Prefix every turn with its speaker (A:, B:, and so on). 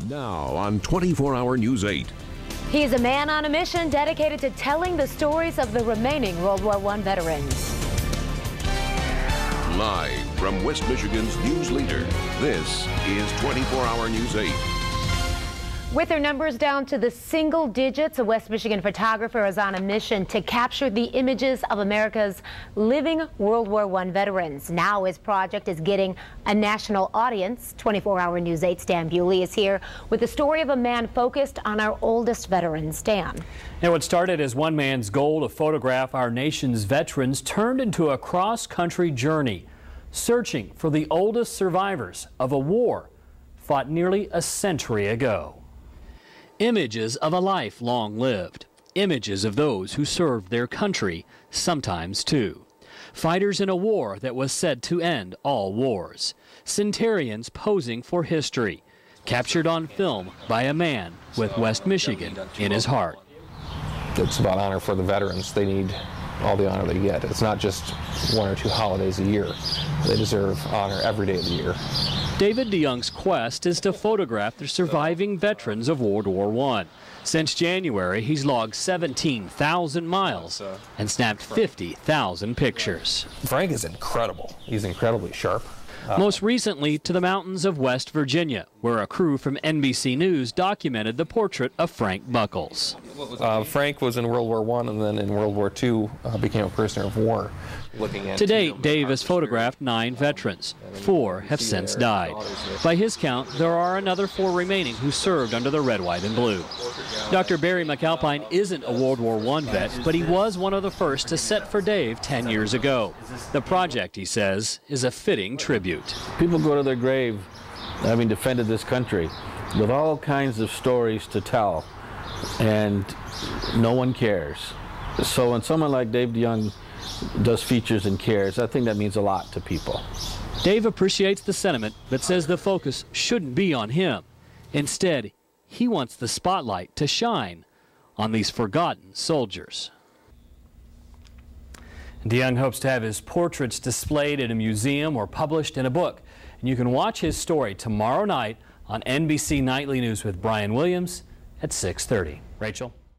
A: Now on 24-Hour News 8.
B: He's a man on a mission dedicated to telling the stories of the remaining World War I veterans.
A: Live from West Michigan's news leader, this is 24-Hour News 8.
B: With their numbers down to the single digits, a West Michigan photographer is on a mission to capture the images of America's living World War I veterans. Now his project is getting a national audience. 24-Hour News 8's Dan Bewley is here with the story of a man focused on our oldest veterans. Dan.
C: Now, what started as one man's goal to photograph our nation's veterans turned into a cross-country journey, searching for the oldest survivors of a war fought nearly a century ago. Images of a life long lived. Images of those who served their country, sometimes two. Fighters in a war that was said to end all wars. Centurions posing for history. Captured on film by a man with West Michigan in his heart.
D: It's about honor for the veterans. They need all the honor they get. It's not just one or two holidays a year. They deserve honor every day of the year.
C: David DeJonge's quest is to photograph the surviving veterans of World War I. Since January, he's logged 17,000 miles and snapped 50,000 pictures.
D: Frank is incredible. He's incredibly sharp.
C: Most recently to the mountains of West Virginia, where a crew from NBC News documented the portrait of Frank Buckles.
D: Frank was in World War I and then in World War II became a prisoner of war.
C: To date, Dave has photographed 9 veterans. 4 have since died. By his count, there are another 4 remaining who served under the red, white, and blue. Dr. Barry McAlpine isn't a World War I vet, but he was one of the first to set for Dave 10 years ago. The project, he says, is a fitting tribute.
E: People go to their grave having defended this country with all kinds of stories to tell, and no one cares. So when someone like Dave DeJonge does features and cares, I think that means a lot to people.
C: Dave appreciates the sentiment, but says the focus shouldn't be on him. Instead, he wants the spotlight to shine on these forgotten soldiers. DeJonge hopes to have his portraits displayed in a museum or published in a book. And you can watch his story tomorrow night on NBC Nightly News with Brian Williams at 6:30. Rachel?